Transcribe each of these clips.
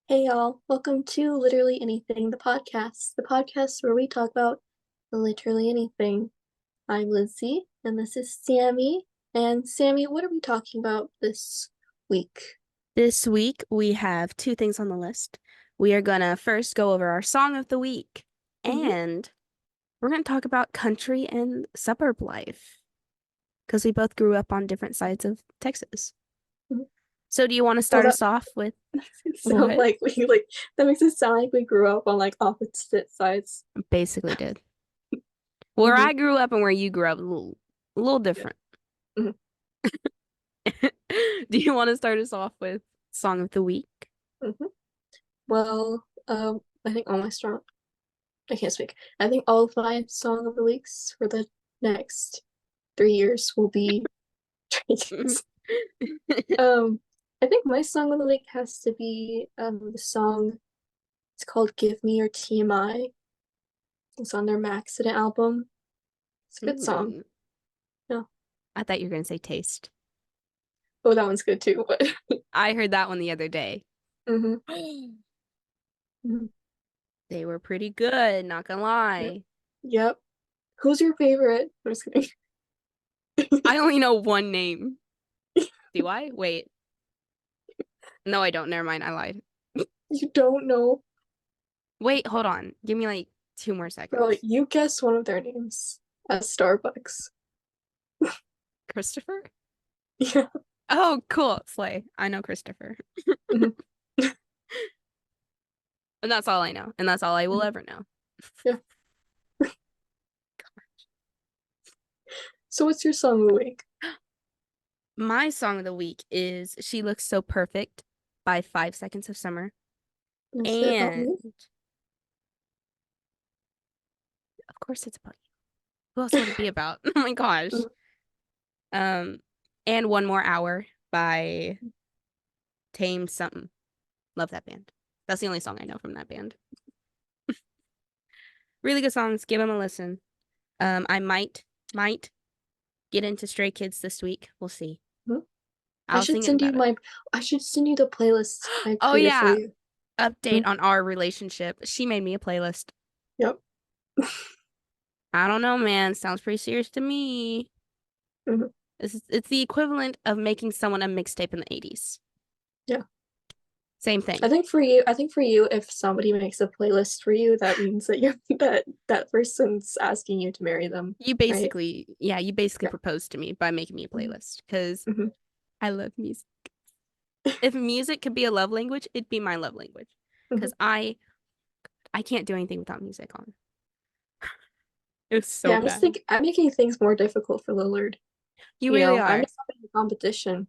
Hey y'all, welcome to Literally Anything, the podcast where we talk about literally anything. I'm Lizzie, and this is Sammy. And Sammy, what are we talking about this week? This week, we have two things on the list. We are going to first go over our song of the week, hmm and we're going to talk about country and suburb life because we both grew up on different sides of Texas. So, do you want to Oh, start that us off with makes it sound what? like we that makes it sound like we grew up on like opposite sides. Basically did. Where hmm I grew up and where you grew up, a little Yeah. different. hmm Do you want to start us off with song of the week? hmm Well, I think all my strong. I can't speak. I think all of my song of the weeks for the next 3 years will be Um, I think my song of the week has to be the song. It's called "Give Me Your TMI." It's on their Maxident album. It's a good song. Mm, Yeah. I thought you were going to say taste. Oh, that one's good too. But I heard that one the other day. hmm hmm They were pretty good, not gonna Yep. lie. Yep. Who's your favorite? I'm just kidding. I only know one name. Do I? Wait. No, I don't. Never mind. I lied. You don't know. Wait, hold on. Give me like 2 more Bro, seconds. you guessed one of their names at Starbucks. Christopher? Yeah. Oh, cool. Slay. I know Christopher. Mhm. And that's all I know. And that's all I will Mhm. ever know. Yeah. So what's your song of the week? My song of the week is She Looks So Perfect by 5 Seconds of Summer. Is it about And me? of course it's about you. Who else would it be about? Oh my gosh. Mhm. Um, and One More Hour by Tame something. Love that band. That's the only song I know from that band. Really good songs. Give them a listen. I might get into Stray Kids this week. We'll see. Mhm. I I was should thinking send you about it. my I should send you the playlist I Oh created for yeah, you. update Mhm. on our relationship. She made me a playlist. Yep. I don't know, man. Sounds pretty serious to me. Mhm. It's the equivalent of making someone a mixtape in the 80s. Yeah. Same thing. I think for you, if somebody makes a playlist for you, that means that you're that person's asking you to marry them, right? You basically Yeah. proposed to me by making me a Mhm. playlist because Mhm. I love music. If music could be a love language, it'd be my love language. Mhm. Because I can't do anything without music on. It was Yeah, so I'm just bad. thinking I'm making things more difficult for Lillard. You really I'm are. just having a competition.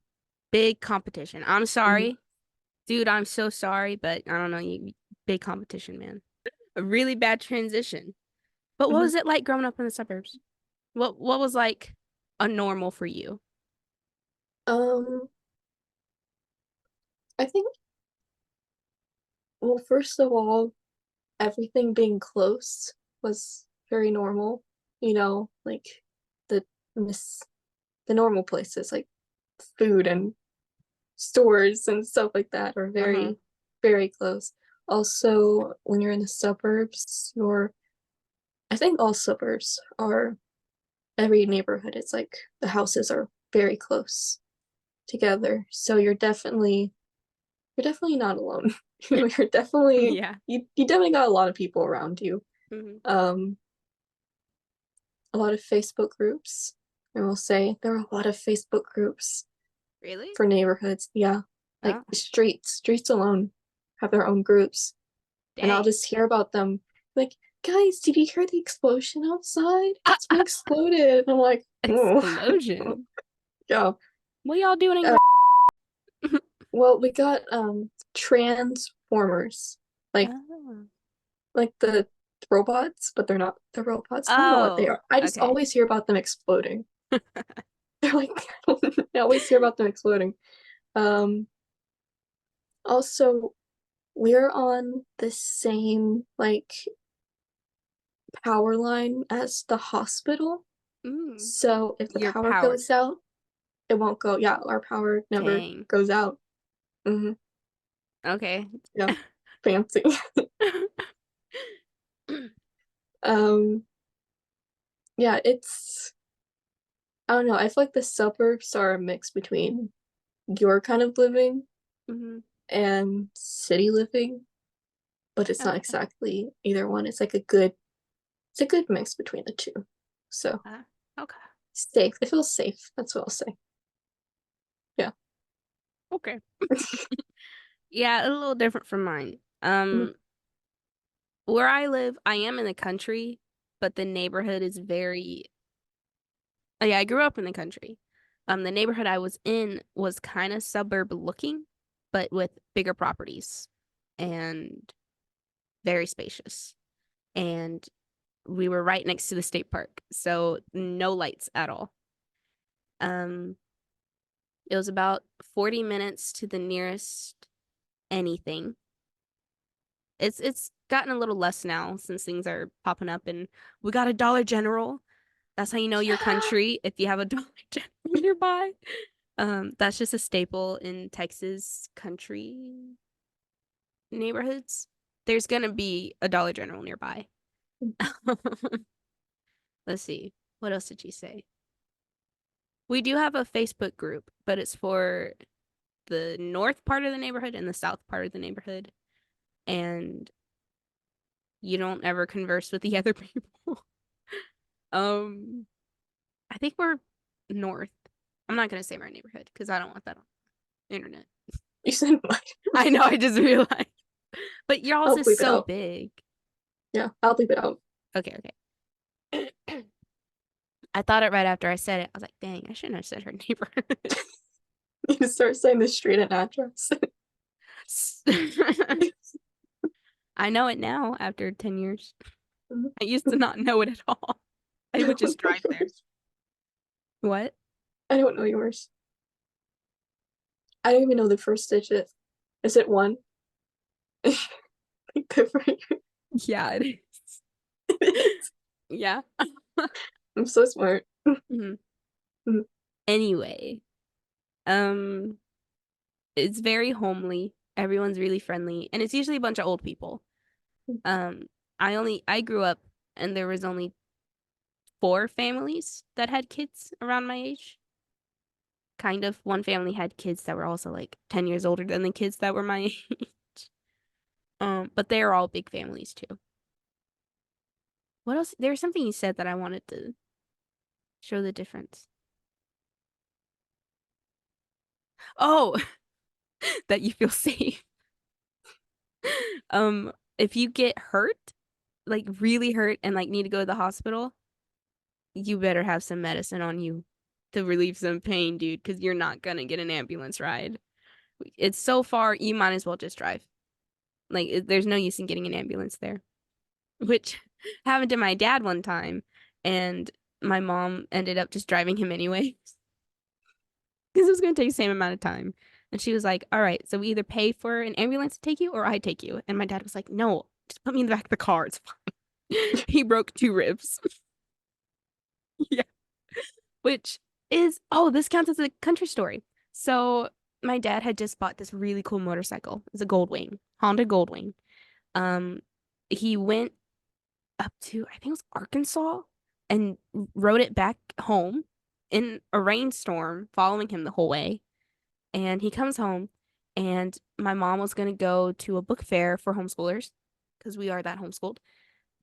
Big competition. I'm Mhm. sorry. Dude, I'm so sorry, but I don't know, big competition, man. A really bad transition. But what Mhm. was it like growing up in the suburbs? What was like a normal for you? Um, I think well, first of all, everything being close was very normal. Like the miss the normal places like food and stores and stuff like that are Uh-huh. very, very close. Also, when you're in the suburbs, I think all suburbs are, every neighborhood, it's like the houses are very close together. So you're definitely not alone. You're definitely, Yeah. you definitely got a lot of people around you. Hmm. Um, a lot of Facebook groups. I will say there are a lot of Facebook groups Really? for neighborhoods. Yeah. Like Oh, streets alone have their own groups. And I'll dang. just hear about them like, guys, did you hear the explosion outside? Ah, Someone exploded. I'm like, oh, explosion. yeah. What y'all doing in Uh, well, we got transformers, like Oh. like the robots, but they're not the robots. I don't know what they Oh, are. I just okay. always hear about them exploding. They're like, I always hear about them exploding. Um, Also, we're on the same like power line as the hospital. Mm. So if the You're power powered. goes out, it won't go. Yeah, our power never Dang. goes out. hmm Okay. Yeah, fancy. Um, yeah, I don't know. I feel like the suburbs are a mix between your kind of living hmm and city living, but it's not Okay. exactly either one. It's a good mix between the two. So Uh, okay. safe. It feels safe. That's what I'll say. Yeah. Okay. Yeah, a little different from mine. Mhm. Where I live, I am in the country, but the neighborhood is very, yeah, I grew up in the country. The neighborhood I was in was kind of suburb looking, but with bigger properties and very spacious. And we were right next to the state park, so no lights at all. Um, it was about 40 minutes to the nearest anything. It's gotten a little less now since things are popping up and we got a Dollar General. That's how you know your Yeah. country if you have a Dollar General nearby. That's just a staple in Texas country neighborhoods. There's gonna be a Dollar General nearby. Let's see. What else did you say? We do have a Facebook group, but it's for the north part of the neighborhood and the south part of the neighborhood. And you don't ever converse with the other people. Um, I think we're north. I'm not gonna say my neighborhood because I don't want that on the internet. You said mine. I know, I just realized. But y'all's I'll is bleep it so out. big. Yeah, I'll bleep it out. Okay, okay. I thought it right after I said it. I was like, dang, I shouldn't have said her neighborhood. You can start saying the street and address. I know it now after 10 years. Mhm. I used to not know it at all. I I would don't just know drive there. yours. What? I don't know yours. I don't even know the first digit. Is it one? Good for you. Yeah, it is. Yeah. I'm so smart. Mhm. Mhm. Anyway, um, it's very homely. Everyone's really friendly, and it's usually a bunch of old people. Um, I grew up and there was only four families that had kids around my age. Kind of. One family had kids that were also like 10 years older than the kids that were my age. But they're all big families too. What else? There was something you said that I wanted to show the difference. Oh, that you feel safe. If you get hurt, like really hurt and like need to go to the hospital, you better have some medicine on you to relieve some pain, dude, because you're not gonna get an ambulance ride. It's so far, you might as well just drive. Like, there's no use in getting an ambulance there, which happened to my dad one time, and my mom ended up just driving him anyway because it was gonna take the same amount of time. And she was like, "All right, so we either pay for an ambulance to take you or I take you." And my dad was like, "No, just put me in the back of the car. It's fine." He broke two ribs. Yeah. Which is, oh, this counts as a country story. So my dad had just bought this really cool motorcycle. It's a Goldwing, Honda Goldwing. Um, he went up to, I think it was Arkansas, and rode it back home in a rainstorm, following him the whole way. And he comes home, and my mom was gonna go to a book fair for homeschoolers because we are that homeschooled.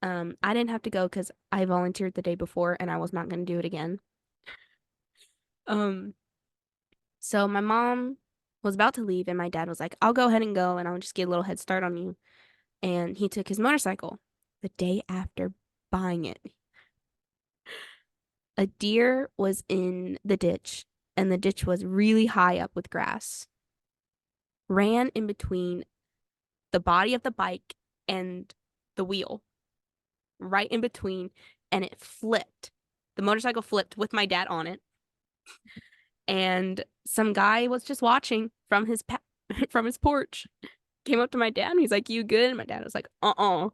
I didn't have to go because I volunteered the day before and I was not gonna do it again. Um, So my mom was about to leave, and my dad was like, I'll go ahead and go, and I'll just get a little head start on you. And he took his motorcycle. The day after buying it, a deer was in the ditch, and the ditch was really high up with grass. Ran in between the body of the bike and the wheel, right in between, and it flipped. The motorcycle flipped with my dad on it, and some guy was just watching from his from his porch. Came up to my dad and he's like, "You good?" And my dad was like, "Uh-uh."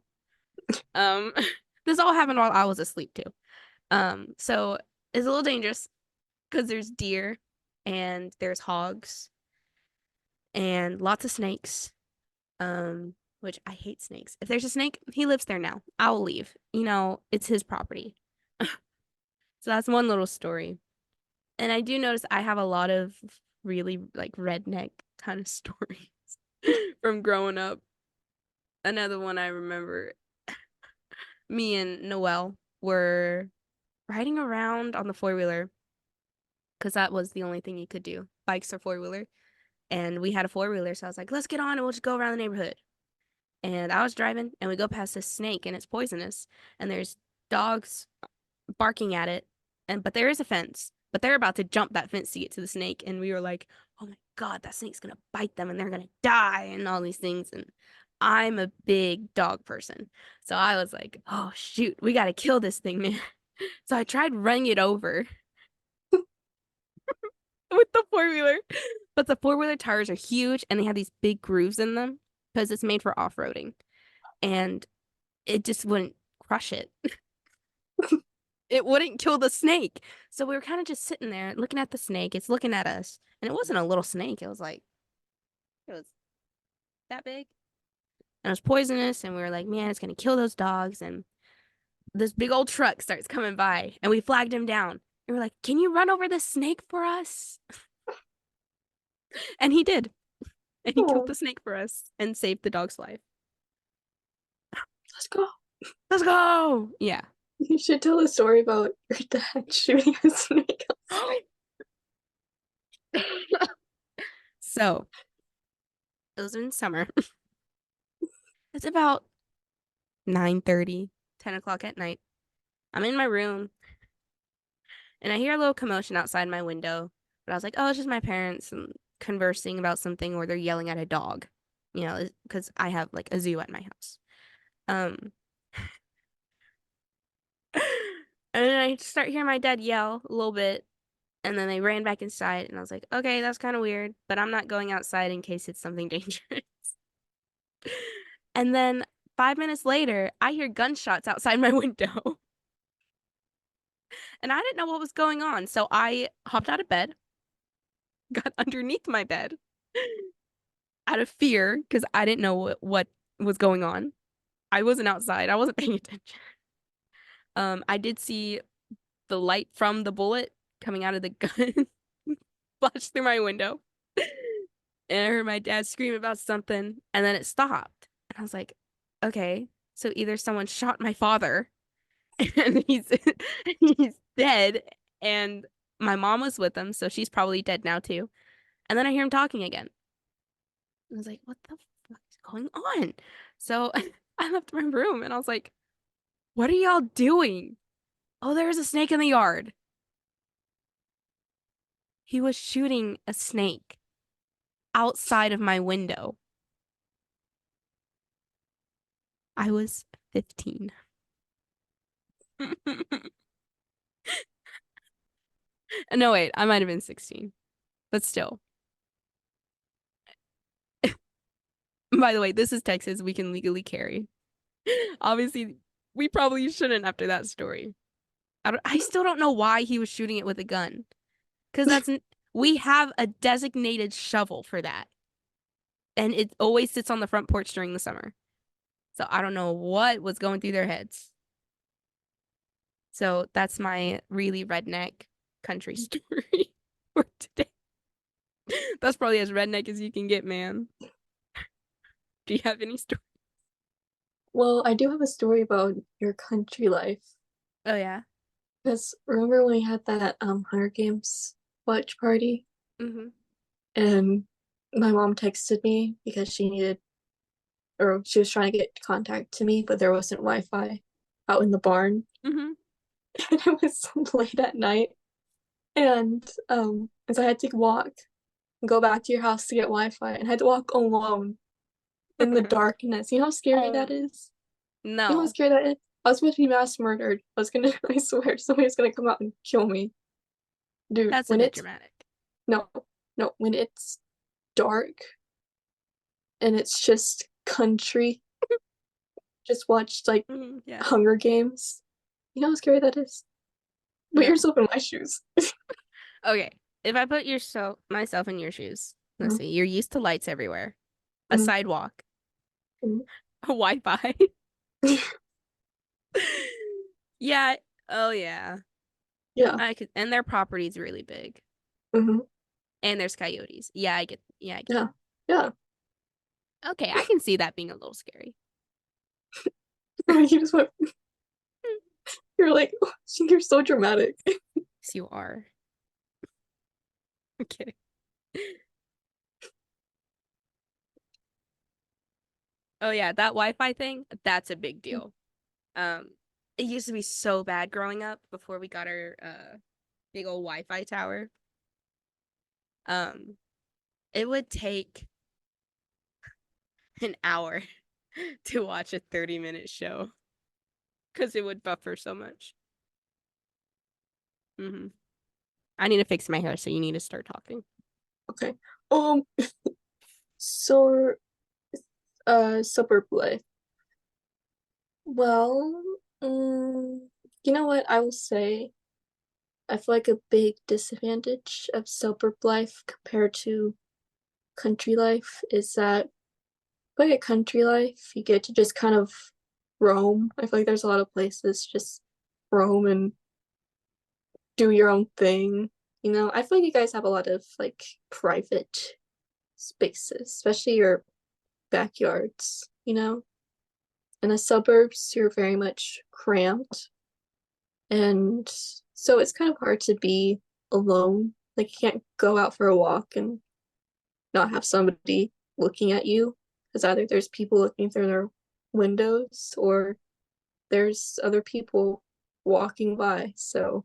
Um, this all happened while I was asleep too. So it's a little dangerous because there's deer and there's hogs and lots of snakes. which I hate snakes. If there's a snake, he lives there now. I'll leave. It's his property. So that's one little story. And I do notice I have a lot of really like redneck kind of stories from growing up. Another one I remember, me and Noelle were riding around on the four-wheeler because that was the only thing you could do, bikes or four-wheeler. And we had a four-wheeler, so I was like, let's get on and we'll just go around the neighborhood. And I was driving and we go past this snake and it's poisonous. And there's dogs barking at it. But there is a fence. But they're about to jump that fence to get to the snake. And we were like, oh my God, that snake's gonna bite them and they're gonna die and all these things. And I'm a big dog person. So I was like, oh shoot, we gotta kill this thing, man. So I tried running it over with the four-wheeler. But the four-wheeler tires are huge and they have these big grooves in them because it's made for off-roading. And it just wouldn't crush it. It wouldn't kill the snake. So we were kind of just sitting there looking at the snake. It's looking at us. And it wasn't a little snake. It was that big. And it was poisonous. And we were like, man, it's going to kill those dogs. And this big old truck starts coming by. And we flagged him down. And we're like, can you run over the snake for us? And he did. And he killed Oh, the snake for us and saved the dog's life. let's go. Let's go. Yeah. You should tell a story about your dad shooting a snake. So it was in summer. It's about 9:30, 10 o'clock at night. I'm in my room and I hear a little commotion outside my window. But I was like, oh, it's just my parents conversing about something or they're yelling at a dog, because I have like a zoo at my house. Um, and then I start hearing my dad yell a little bit. And then they ran back inside, and I was like, okay, that's kind of weird, but I'm not going outside in case it's something dangerous. And then 5 minutes later, I hear gunshots outside my window. And I didn't know what was going on. So I hopped out of bed, got underneath my bed out of fear because I didn't know what was going on. I wasn't outside, I wasn't paying attention. I did see the light from the bullet coming out of the gun flash through my window. And I heard my dad scream about something, and then it stopped. And I was like, okay, so either someone shot my father and he's dead, and my mom was with him, so she's probably dead now too. And then I hear him talking again. I was like, what the fuck is going on? So I left my room and I was like, what are y'all doing? Oh, there's a snake in the yard. He was shooting a snake outside of my window. I was 15. No, wait, I might have been 16, but still. By the way, this is Texas. We can legally carry. Obviously, we probably shouldn't after that story. I still don't know why he was shooting it with a gun. Because we have a designated shovel for that. And it always sits on the front porch during the summer. So I don't know what was going through their heads. So that's my really redneck country story for today. That's probably as redneck as you can get, man. Do you have any story? Well, I do have a story about your country life. Oh yeah. Because remember when we had that Hunger Games watch party Mm-hmm. and my mom texted me because she needed or she was trying to get contact to me, but there wasn't Wi-Fi out in the barn. Mm-hmm. And it was late at night. And so I had to walk and go back to your house to get Wi-Fi and I had to walk alone in the darkness. You know how scary that Oh is? You know how no. scary that is? I was supposed to be mass murdered. I swear, somebody was gonna come out and kill me. Dude, That's a bit dramatic. no, no, when it's dark and it's just country, just watch like Yeah. Hunger Games. You know how scary that is? Put No. yourself in my shoes. Okay. If I put myself in your shoes, let's Mhm, see, you're used to lights everywhere, a mhm. sidewalk, Mhm. Wi-Fi. Yeah. Oh yeah. Yeah. I could, and their property's really big. Hmm. And there's coyotes. Yeah, I get Yeah. Yeah. that. Okay, I can see that being a little scary. You just went, you're like, oh, you're so dramatic. Yes, you are. Okay. Oh yeah, that Wi-Fi thing, that's a big deal. Um, it used to be so bad growing up before we got our big old Wi-Fi tower. Um, it would take an hour to watch a 30-minute show because it would buffer so much. Hmm. I need to fix my hair, so you need to start talking. Okay. Um, so suburb life. Well, you know what I will say? I feel like a big disadvantage of suburb life compared to country life is that like a country life, you get to just kind of roam. I feel like there's a lot of places just roam and do your own thing. You know, I feel like you guys have a lot of like private spaces, especially your backyards, you know? In the suburbs, you're very much cramped. And so it's kind of hard to be alone. Like you can't go out for a walk and not have somebody looking at you. Because either there's people looking through their windows or there's other people walking by. So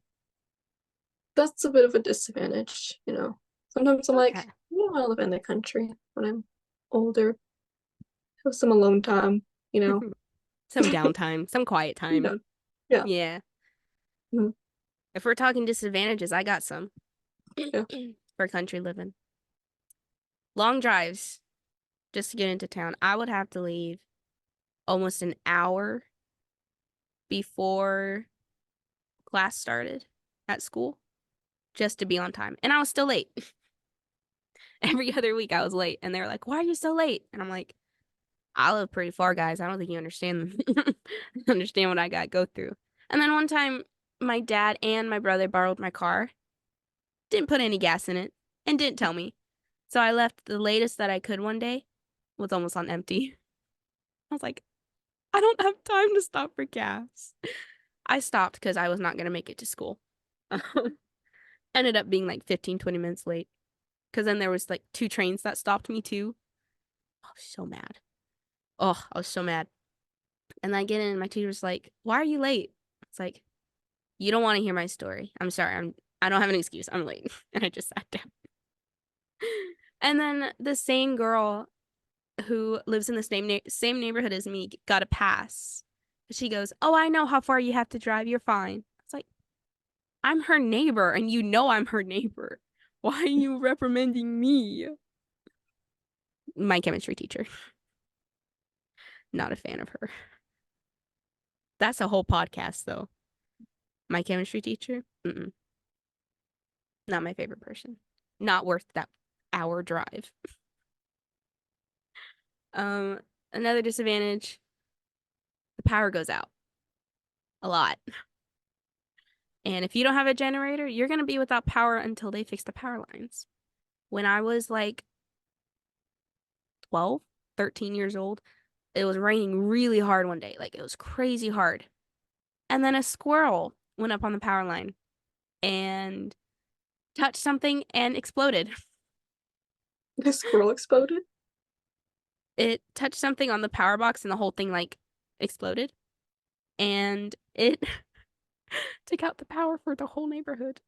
that's a bit of a disadvantage, you know. Sometimes I'm like, Okay. I don't want to live in the country when I'm older, have some alone time, you know. Some downtime, some quiet time. Yeah, yeah, Yeah. mhm, If we're talking disadvantages, I got some yeah. for country living. Long drives just to get into town. I would have to leave almost an hour before class started at school just to be on time. And I was still late. Every other week I was late. And they were like, "Why are you so late?" And I'm like, "I live pretty far, guys. I don't think you understand understand what I got to go through." And then one time my dad and my brother borrowed my car, didn't put any gas in it, and didn't tell me. So I left the latest that I could one day, was almost on empty. I was like, I don't have time to stop for gas. I stopped because I was not going to make it to school. Ended up being like 15, 20 minutes late. Because then there was like two trains that stopped me too. I was so mad. Oh, I was so mad. And then I get in and my teacher was like, "Why are you late?" It's like, "You don't want to hear my story. I'm sorry. I don't have an excuse. I'm late." And I just sat down. And then the same girl who lives in the same neighborhood as me got a pass. She goes, "Oh, I know how far you have to drive. You're fine." It's like, I'm her neighbor, and you know I'm her neighbor. Why are you reprimanding me? My chemistry teacher. Not a fan of her. That's a whole podcast, though. My chemistry teacher, not my favorite person. Not worth that hour drive. Um, Another disadvantage, the power goes out a lot. And if you don't have a generator, you're going to be without power until they fix the power lines. When I was like 12, 13 years old, it was raining really hard one day. Like it was crazy hard. And then a squirrel went up on the power line and touched something and exploded. The squirrel exploded. It touched something on the power box and the whole thing like exploded. And it took out the power for the whole neighborhood.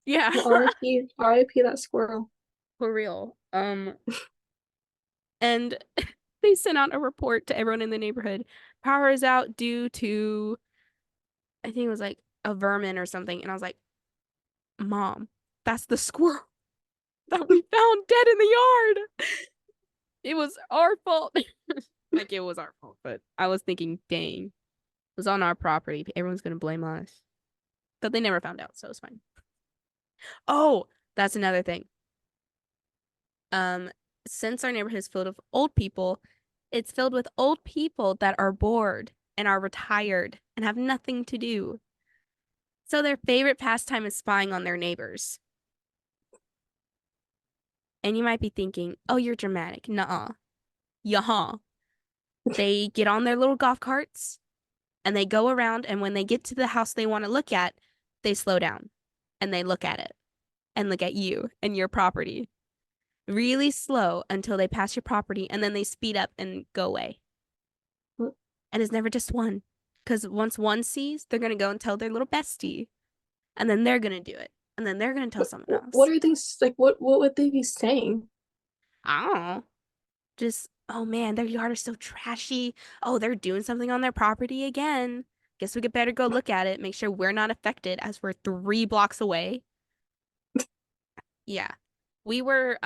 Yeah, Well, RIP, RIP that squirrel. for real. And they sent out a report to everyone in the neighborhood. Power is out due to, I think it was like a vermin or something. And I was like, "Mom, that's the squirrel that we found dead in the yard. It was our fault." Like it was our fault, but I was thinking, dang, it was on our property. Everyone's gonna blame us. But they never found out, so it's fine. Oh, that's another thing. Um, since our neighborhood is filled with old people, it's filled with old people that are bored and are retired and have nothing to do. So their favorite pastime is spying on their neighbors. And you might be thinking, oh, you're dramatic. Nuh-uh. Yaha. They get on their little golf carts and they go around, and when they get to the house they want to look at, they slow down and they look at it and look at you and your property really slow until they pass your property, and then they speed up and go away. And it's never just one, because once one sees, they're going to go and tell their little bestie, and then they're going to do it, and then they're going to tell someone What else. are these like? What would they be saying? I don't know. Just, oh man, their yard is so trashy. Oh, they're doing something on their property again. Guess we could better go look at it, make sure we're not affected as we're 3 blocks away. Yeah. We were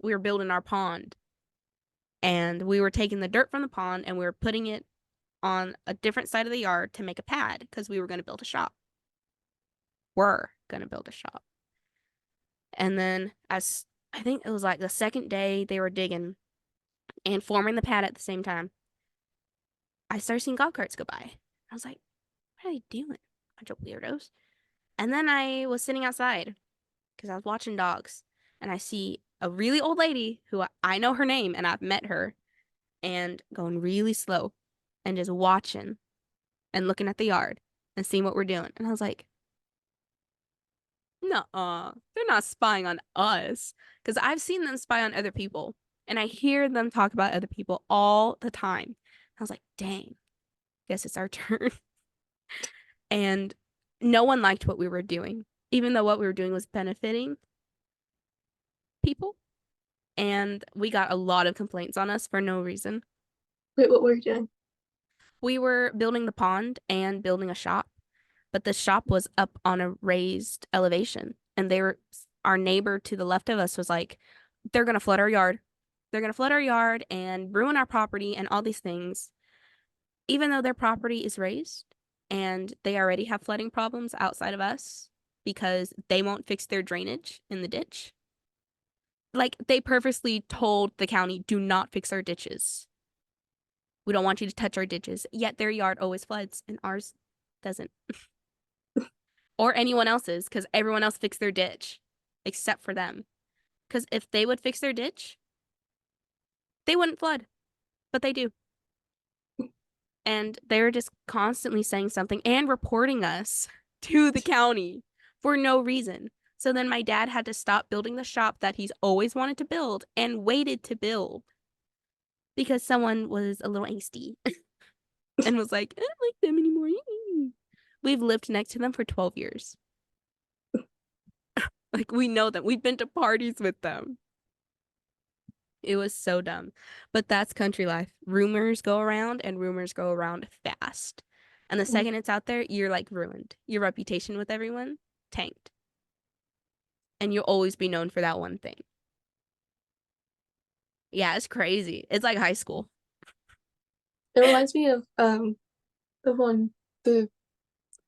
we were building our pond, and we were taking the dirt from the pond and we were putting it on a different side of the yard to make a pad because we were going to build a shop. We're going to build a shop. And then, as I think it was like the second day they were digging and forming the pad at the same time, I started seeing golf carts go by. I was like, what are they doing? Bunch of weirdos. And then I was sitting outside because I was watching dogs, and I see a really old lady who I know her name and I've met her, and going really slow and just watching and looking at the yard and seeing what we're doing. And I was like, nuh-uh, they're not spying on us. Because I've seen them spy on other people, and I hear them talk about other people all the time. I was like, dang, guess it's our turn. And no one liked what we were doing, even though what we were doing was benefiting people. And we got a lot of complaints on us for no reason. Wait, what were you doing? We were building the pond and building a shop, but the shop was up on a raised elevation. And our neighbor to the left of us was like, they're going to flood our yard. They're going to flood our yard and ruin our property and all these things, even though their property is raised and they already have flooding problems outside of us because they won't fix their drainage in the ditch. Like, they purposely told the county, do not fix our ditches. We don't want you to touch our ditches. Yet their yard always floods and ours doesn't. Or anyone else's, because everyone else fixed their ditch except for them. Because if they would fix their ditch, they wouldn't flood, but they do. And they were just constantly saying something and reporting us to the county for no reason. So then my dad had to stop building the shop that he's always wanted to build and waited to build because someone was a little angsty and was like, I don't like them anymore. We've lived next to them for 12 years. Like, we know them. We've been to parties with them. It was so dumb. But that's country life. Rumors go around, and rumors go around fast. And the second it's out there, you're like ruined. Your reputation with everyone tanked. And you'll always be known for that one thing. Yeah, it's crazy. It's like high school. It reminds me of one the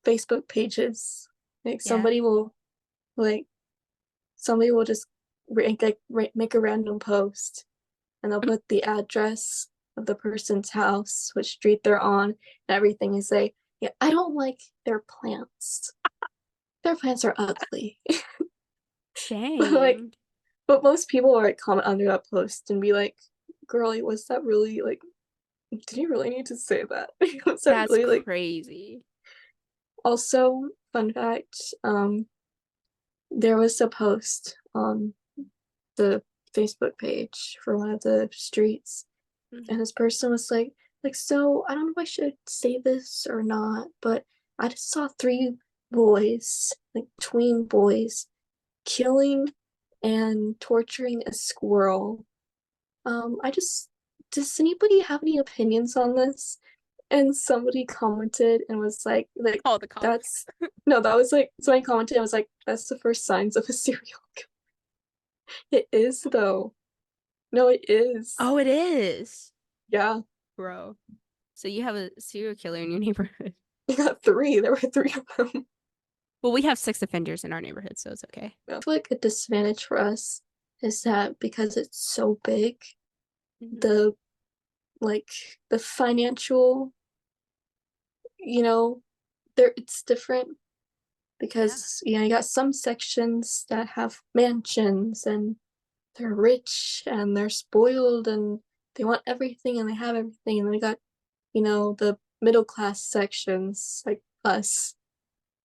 Facebook pages. Like Yeah. like somebody will just make a random post, and they'll put the address of the person's house, which street they're on, and everything, and say, yeah, I don't like their plants. Their plants are ugly. Like, Dang. but most people are like comment under that post and be like, girlie, was that really like, did you really need to say that? Was that That's really like, crazy. also, fun fact, there was a post on the Facebook page for one of the streets, and this person was like, so I don't know if I should say this or not, but I just saw 3 boys, like tween boys, killing and torturing a squirrel. Does anybody have any opinions on this? And somebody commented and was like Call the cops. that's no, that was like somebody commented and was like, that's the first signs of a serial killer. It is though. No, it is. Oh, it is. Yeah. Bro. So you have a serial killer in your neighborhood. You got 3. There were 3 of them. Well, we have 6 offenders in our neighborhood, so it's okay. I feel like a disadvantage for us is that because it's so big, Mhm. the like the financial, you know, there it's different Yeah. because you got some sections that have mansions and they're rich and they're spoiled and they want everything and they have everything, and then we got, the middle class sections like us,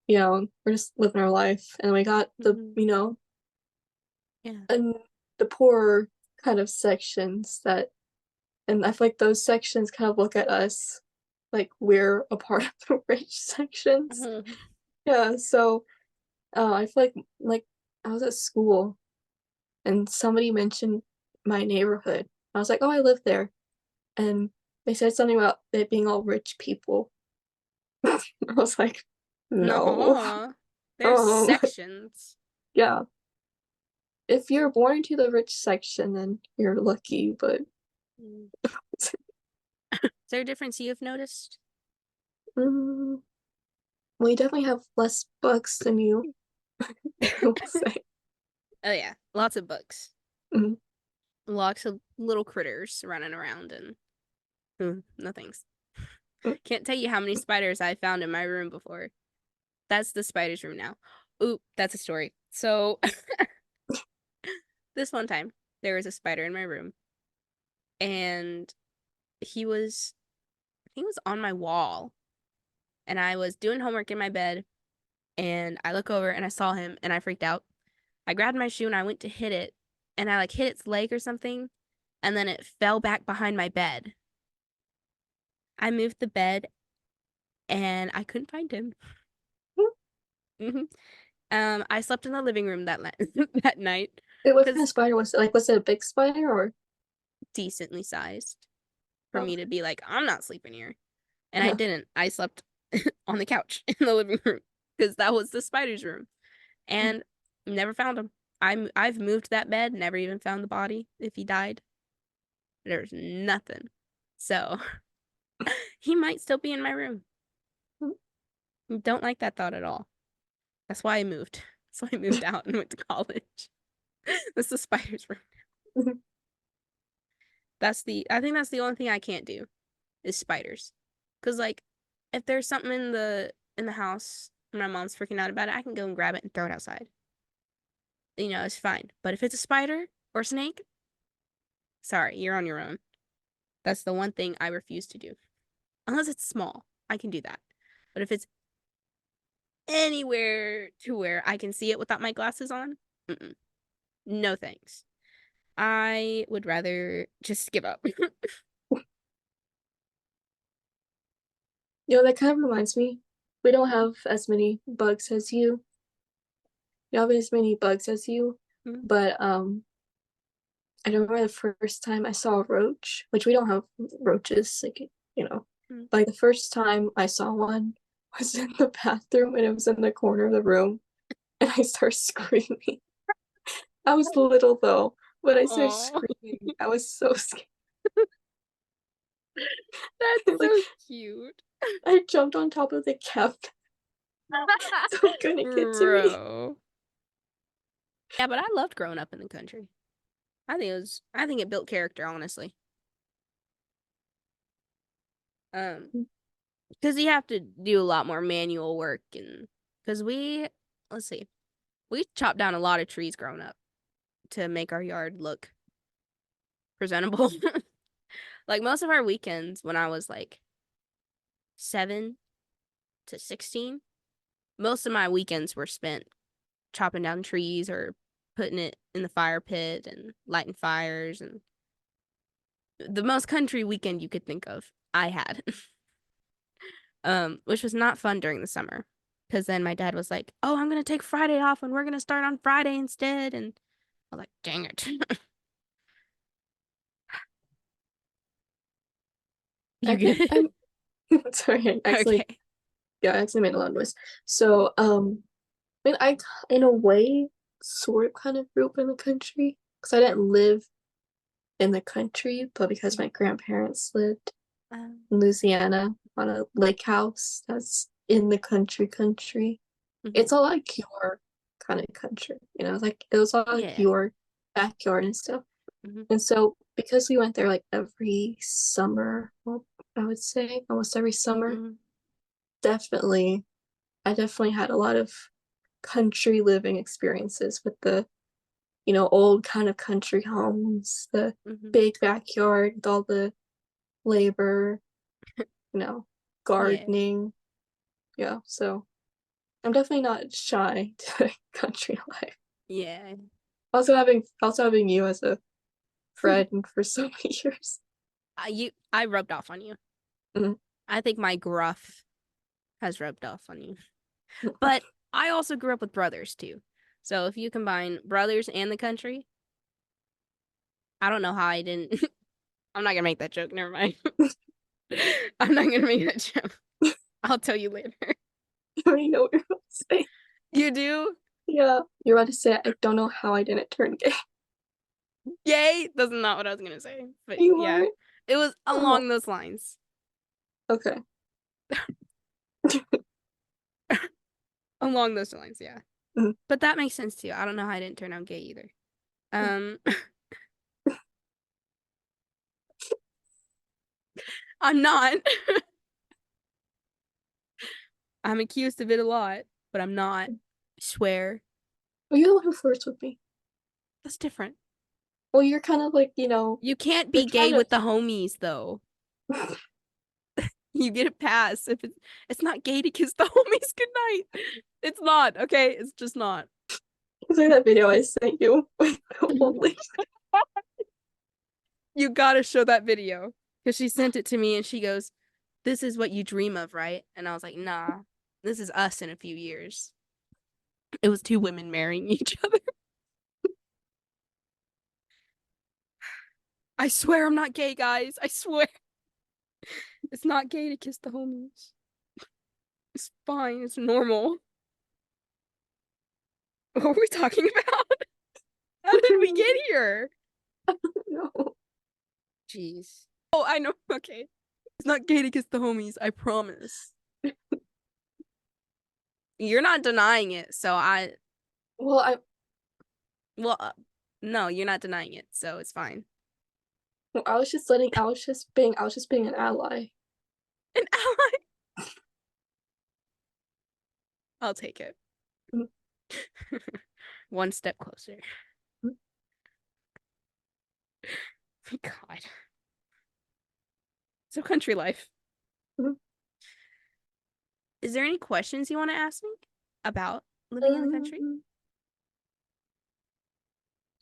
we're just living our life, and we got the, Mhm. Yeah. and the poorer kind of sections that, and I feel like those sections kind of look at us like we're a part of the rich sections. Mhm. Yeah, so I feel like I was at school and somebody mentioned my neighborhood. I was like, "Oh, I live there." And they said something about it being all rich people. I was like, "No." No. There's Um, sections. yeah. If you're born into the rich section, then you're lucky, but Mm. Is there a difference you've noticed? mm, well, you definitely have less bugs than you, I will say. Oh yeah, lots of bugs. Mhm. Lots of little critters running around and no thanks. Can't tell you how many spiders I found in my room before. That's the spider's room now. Oop, that's a story. So this one time there was a spider in my room and he was I think he was on my wall and I was doing homework in my bed and I look over and I saw him and I freaked out. I grabbed my shoe and I went to hit it and I like hit its leg or something and then it fell back behind my bed. I moved the bed and I couldn't find him. hmm I slept in the living room that night Wait, what kind of because spider was it? Like, was it a big spider or? decently sized for Oh, me to be like, I'm not sleeping here. And I yeah. didn't. I slept on the couch in the living room because that was the spider's room. And never found him. I've moved that bed, never even found the body if he died. There's nothing. So he might still be in my room. Don't like that thought at all. That's why I moved. That's why I moved out and went to college. That's the spider's room. I think that's the only thing I can't do is spiders. 'Cause like if there's something in the house and my mom's freaking out about it, I can go and grab it and throw it outside. It's fine. But if it's a spider or a snake, sorry, you're on your own. That's the one thing I refuse to do. Unless it's small, I can do that. But if it's anywhere to where I can see it without my glasses on, mm-mm. No thanks. I would rather just give up. That kind of reminds me. We don't have as many bugs as you. We don't have as many bugs as you, but I remember the first time I saw a roach, which we don't have roaches, like, you know, like the first time I saw one was in the bathroom and it was in the corner of the room and I started screaming. I was little though, but I started Oh, screaming. I was so scared. that's Like so cute. I jumped on top of the cabinet so it couldn't get to me. Bro. Yeah, but I loved growing up in the country. I think it built character, honestly. Um, because you have to do a lot more manual work and because let's see, we chopped down a lot of trees growing up to make our yard look presentable. Like most of our weekends when I was like 7 to 16, most of my weekends were spent chopping down trees or putting it in the fire pit and lighting fires and the most country weekend you could think of, I had. Which was not fun during the summer. Because then my dad was like, "Oh, I'm gonna take Friday off and we're gonna start on Friday instead." And I was like, "Dang it." You good? I'm sorry, Okay. I actually made a loud noise. So, I mean, in a way, sort of kind of grew up in the country because I didn't live in the country, but because my grandparents lived Um, in Louisiana on a lake house that's in the country. mhm. It's a lot like your kind of country, like it was all like Yeah. your. backyard and stuff. Hmm. And so because we went there like every summer, well, I would say almost every summer, Hmm. definitely, I definitely had a lot of country living experiences with the, old kind of country homes, the Hmm. big backyard with all the labor, you know, Yeah. gardening. Yeah, so I'm definitely not shy to country life. Yeah. Also having you as a friend for so many years. I rubbed off on you. Mhm. I think my gruff has rubbed off on you. But I also grew up with brothers too. So if you combine brothers and the country, I don't know how I didn't. I'm not gonna make that joke. Never mind. I'm not gonna make that joke. I'll tell you later. You already know what you're about to say. You do? Yeah, you're about to say I don't know how I didn't turn gay. Yay! That's not what I was gonna say. But You yeah, are? it was Oh, along those lines. okay. Along those lines, yeah. Mhm. But that makes sense too. I don't know how I didn't turn out gay either. Um, I'm not. I'm accused of it a lot, but I'm not. I swear. Well, you're the one who flirts with me. That's different. Well, you're kind of like, You can't you're be gay trying to. with the homies though. You get a pass if it's not gay to kiss the homies goodnight. It's not, okay? It's just not. It's like that video I sent you with the old lady. You gotta show that video. Because she sent it to me and she goes, "This is what you dream of, right?" And I was like, "Nah, this is us in a few years." It was two women marrying each other. I swear I'm not gay, guys. I swear. It's not gay to kiss the homies. It's fine. It's normal. What were we talking about? How did we get here? No. Jeez. Oh, I know. Okay. It's not gay to kiss the homies. I promise. You're not denying it, so Well, well, no, you're not denying it, so it's fine. I was just being an ally. An ally. I'll take it. Mhm. One step closer. God. So country life. Mhm. Is there any questions you want to ask me about living in the country? Um,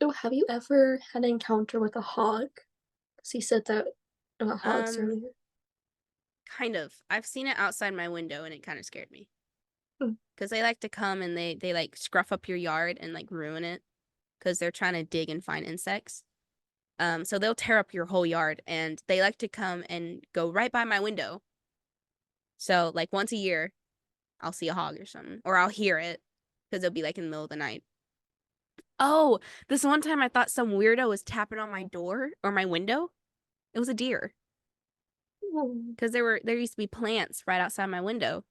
so have you ever had an encounter with a hog? Because he said that about hogs Um, earlier. kind of. I've seen it outside my window and it kind of scared me. Mm. Because they like to come and they like scruff up your yard and like ruin it because they're trying to dig and find insects. So they'll tear up your whole yard and they like to come and go right by my window. So like once a year, I'll see a hog or something, or I'll hear it because it'll be like in the middle of the night. Oh, this one time I thought some weirdo was tapping on my door or my window. It was a deer Mm. because there used to be plants right outside my window,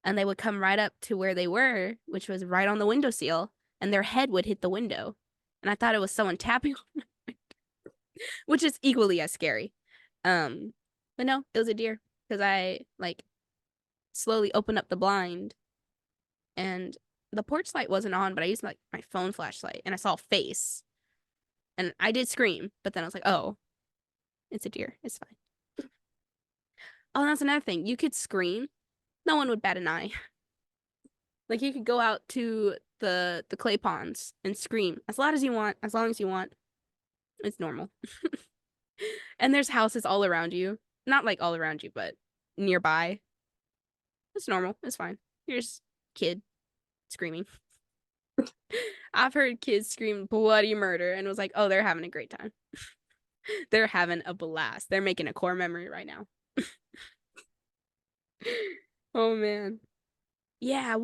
and they would come right up to where they were, which was right on the windowsill, and their head would hit the window, and I thought it was someone tapping, which is equally as scary. Um, but no, it was a deer because I like slowly opened up the blind and the porch light wasn't on, but I used like my phone flashlight and I saw a face and I did scream, but then I was like, oh, it's a deer. It's fine. Oh, that's another thing. You could scream. No one would bat an eye. Like you could go out to the clay ponds and scream as loud as you want, as long as you want. It's normal. And there's houses all around you. Not like all around you, but nearby. It's normal. It's fine. Here's kid screaming. I've heard kids scream bloody murder and was like, oh, they're having a great time. They're having a blast. They're making a core memory right now. Oh man. Yeah,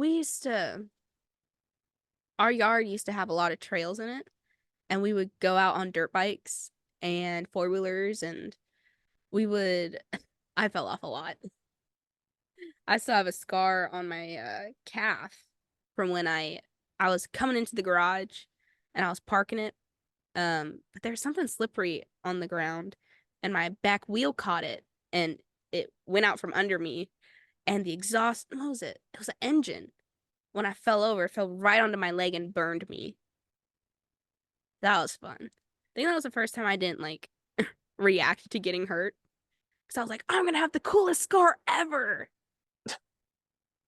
our yard used to have a lot of trails in it, and we would go out on dirt bikes and four-wheelers, and we would, I fell off a lot. I still have a scar on my calf from when I was coming into the garage and I was parking it But there's something slippery on the ground, and my back wheel caught it, and it went out from under me, and the exhaust, what was it? It was an engine. When I fell over, it fell right onto my leg and burned me. That was fun. I think that was the first time I didn't like react to getting hurt. Because I was like, I'm gonna have the coolest scar ever.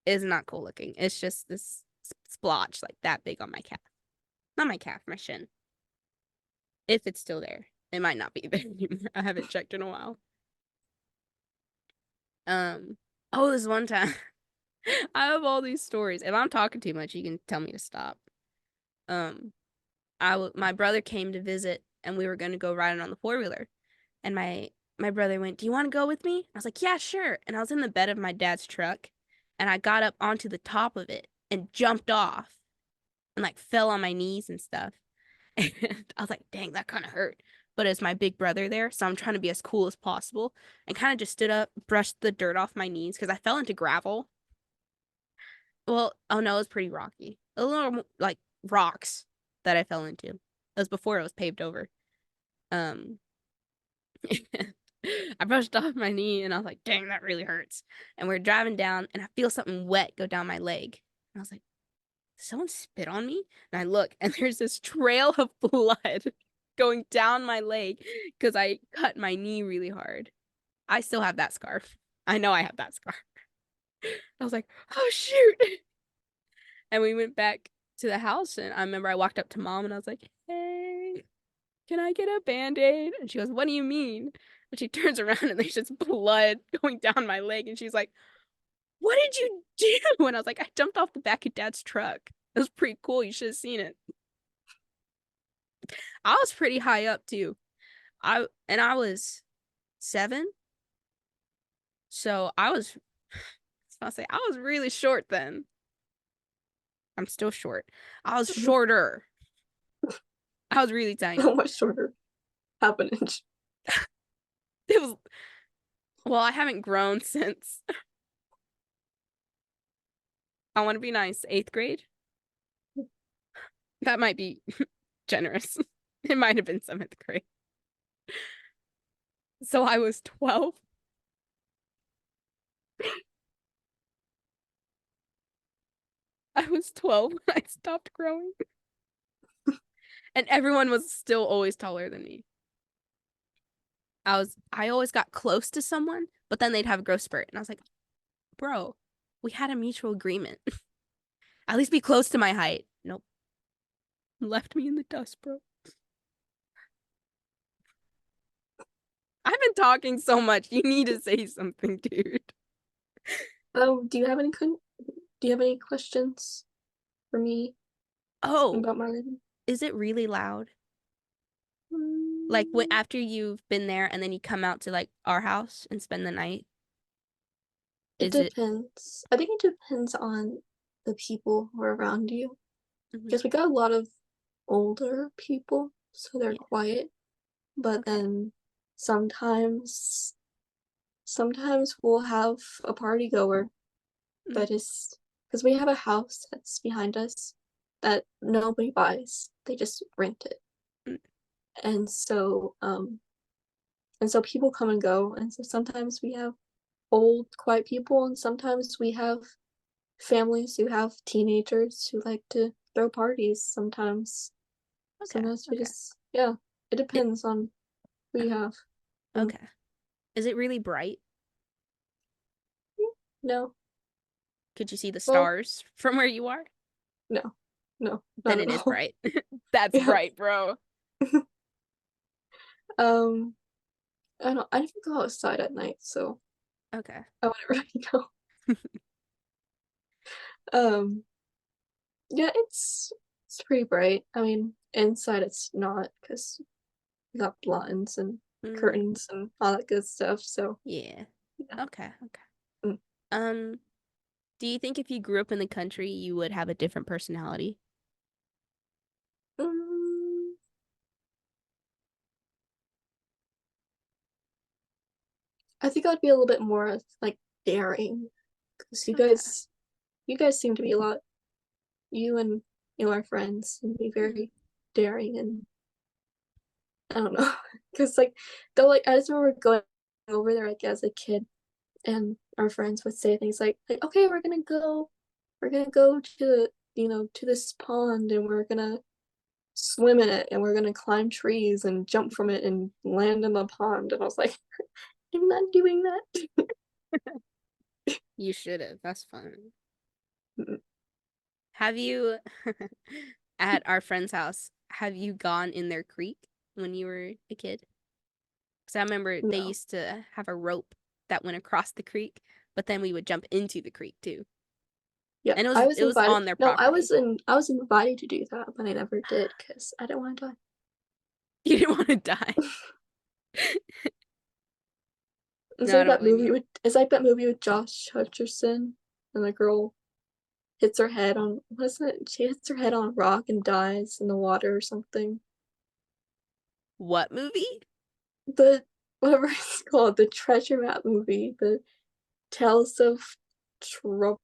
It's not cool looking. It's just this splotch like that big on my calf. Not my calf, my shin. If it's still there. It might not be there anymore. I haven't checked in a while. Oh, this one time. I have all these stories. If I'm talking too much, you can tell me to stop. Um, my brother came to visit and we were gonna go riding on the four-wheeler. And my brother went, "Do you want to go with me?" I was like, "Yeah, sure." And I was in the bed of my dad's truck and I got up onto the top of it and jumped off and like fell on my knees and stuff. And I was like, "Dang, that kind of hurt." But it's my big brother there, so I'm trying to be as cool as possible and kind of just stood up, brushed the dirt off my knees because I fell into gravel. Well, oh no, it was pretty rocky. A little like rocks that I fell into. It was before it was paved over. Um, I brushed off my knee and I was like, dang, that really hurts. And we're driving down and I feel something wet go down my leg. And I was like, did someone spit on me? And I look and there's this trail of blood going down my leg because I cut my knee really hard. I still have that scar. I know I have that scar. I was like, oh shoot. And we went back to the house and I remember I walked up to mom and I was like, hey, can I get a band-aid? And she goes, what do you mean? And she turns around and there's just blood going down my leg. And she's like, what did you do? And I was like, I jumped off the back of dad's truck. It was pretty cool. You should have seen it. I was pretty high up too. I was 7. So I'll say I was really short then. I'm still short. I was shorter. I was really How tiny. much shorter? Half an inch. It was, well, I haven't grown since, I want to be nice, 8th grade. That might be generous. It might have been 7th grade. So I was 12. I was 12 when I stopped growing. And everyone was still always taller than me. I always got close to someone, but then they'd have a growth spurt. And I was like, bro, we had a mutual agreement. At least be close to my height. Nope. Left me in the dust, bro. I've been talking so much. You need to say something, dude. Do you have any questions for me Oh, about my living? is it really loud? Like when after you've been there and then you come out to like our house and spend the night, It is it? depends. I think it depends on the people who are around you. Mhm. Because we got a lot of older people, so they're Yeah. quiet. But Okay. then sometimes sometimes we'll have a party goer Mm, that is because we have a house that's behind us that nobody buys. They just rent it. mm, And so people come and go. And so sometimes we have old, quiet people, and sometimes we have families who have teenagers who like to throw parties. okay. Sometimes we Okay. just, yeah, it It, depends on who you have. Mm. okay. Is it really bright? No, Could you see the well, stars from where you are? no, no, Then not it at is all. bright. That's Yeah. bright, bro. Um, I don't. I never go outside at night, so Okay. I wouldn't really know. Um, yeah, it's pretty bright. I mean, inside it's not because we got blinds and Mm, curtains and all that good stuff. So yeah. yeah. Okay. Okay. Mm. Um, do you think if you grew up in the country, you would have a different personality? Mm, I think I'd be a little bit more like daring because Okay. you guys seem to be a lot. You and our friends seem to be Mm, very daring and I don't know, because like though like I just remember going over there like as a kid, and our friends would say things like okay, we're gonna go to to this pond, and we're gonna swim in it, and we're gonna climb trees and jump from it and land in the pond. And I was like, I'm not doing that. You should have. That's fun. Mm, Have you, at our friend's house, have you gone in their creek when you were a kid? Because I remember they no. used to have a rope that went across the creek, but then we would jump into the creek too. Yeah, And I was it was invited. on their No, property. I was invited to do that, but I never did because I didn't want to die. You didn't want to die. It's No, I like don't that blame movie you. with it's like that movie with Josh Hutcherson, and the girl hits her head on what is it? She hits her head on a rock and dies in the water or something. What movie? The whatever it's called, the treasure map movie, the Tales of Trouble.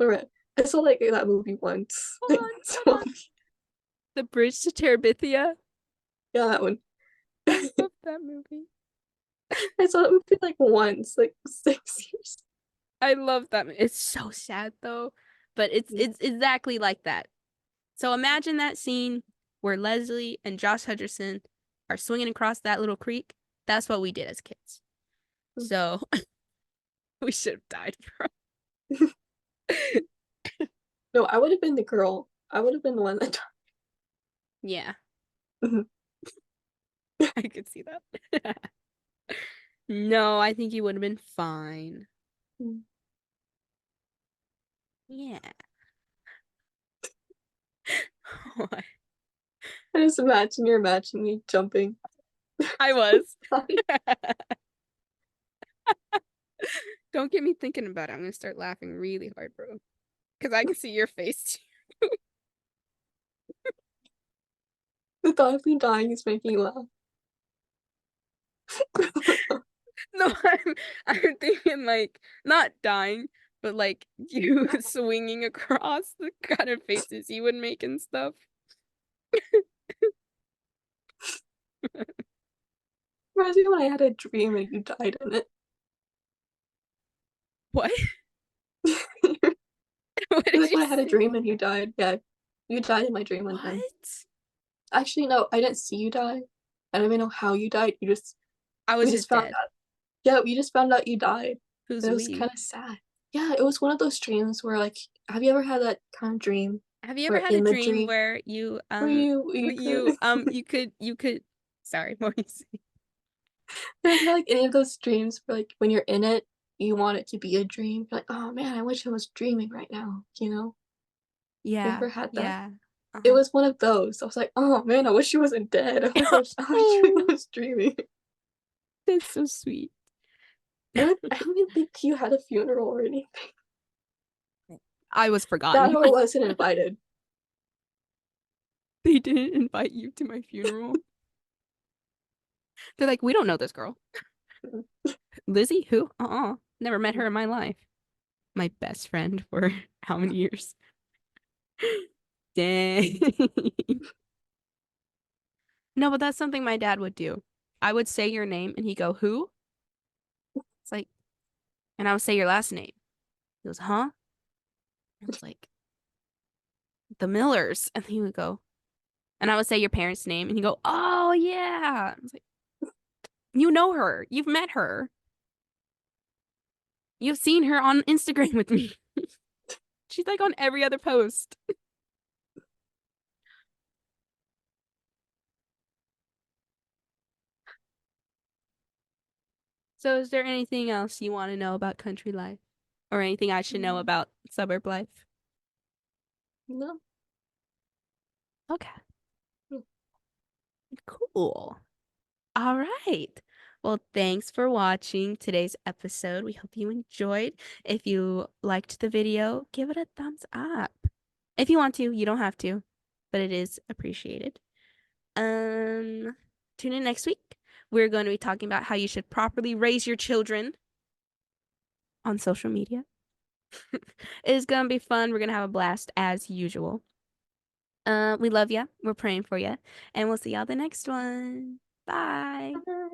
Alright. I saw like that movie once. Hold Like, on, hold so, on. The Bridge to Terabithia. yeah, that one. I love that movie. I saw that movie like once, like 6 years. I love that. It's so sad though, but it's exactly like that. So imagine that scene where Leslie and Josh Hutcherson are swinging across that little creek. That's what we did as kids. So we should have died, bro. No, I would have been the girl. I would have been the one that Yeah, died. I could see that. No, I think you would have been fine. Yeah. What? I just imagine me jumping. I was. Don't get me thinking about it. I'm gonna start laughing really hard, bro. Because I can see your face too. The thought of me dying is making you laugh. No, I'm thinking like not dying, but like you swinging across the kind of faces you would make and stuff. Reminds me when I had a dream and you died in it. What? What did Like you when I had a say? dream and you died. Yeah, you died in my dream one time. What? Actually, no, I didn't see you die. I don't even know how you died. I We was just just found dead. out. Yeah, we just found out you died. Who's And it was we? kind of sad. Yeah, it was one of those dreams where like, have you ever had that kind of dream Have you ever where had a in the dream dream where where you could you could sorry, what were you saying? have you had like any of those dreams where like when you're in it, you want it to be a dream? You're like, oh man, I wish I was dreaming right now, you know? Have you Yeah, ever had that? yeah. It Uh-huh. was one of those. I was like, oh man, I wish he wasn't dead. I wish I Oh, was dreaming. that's so sweet. I don't even think you had a funeral or anything. I was That forgotten. or wasn't invited. They didn't invite you to my funeral. They're like, we don't know this girl. Lizzie? Who? Never met her in my life. My best friend for how many years? Dang. No, but that's something my dad would do. I would say your name and he'd go, who? It's like, and I would say your last name. He goes, huh? And I was like, the Millers. And he would go, and I would say your parents' name and he'd go, oh yeah. I was like, you know her. You've met her. You've seen her on Instagram with me. She's like on every other post. So is there anything else you want to know about country life? Or anything I should know about suburb life? No. Okay, cool. All right. Well, thanks for watching today's episode. We hope you enjoyed. If you liked the video, give it a thumbs up. If you want to, you don't have to, but it is appreciated. Um, Tune in next week. We're going to be talking about how you should properly raise your children on social media. It is going to be fun. We're going to have a blast as usual. We love ya. We're praying for ya. And we'll see y'all the next one. Bye. Bye.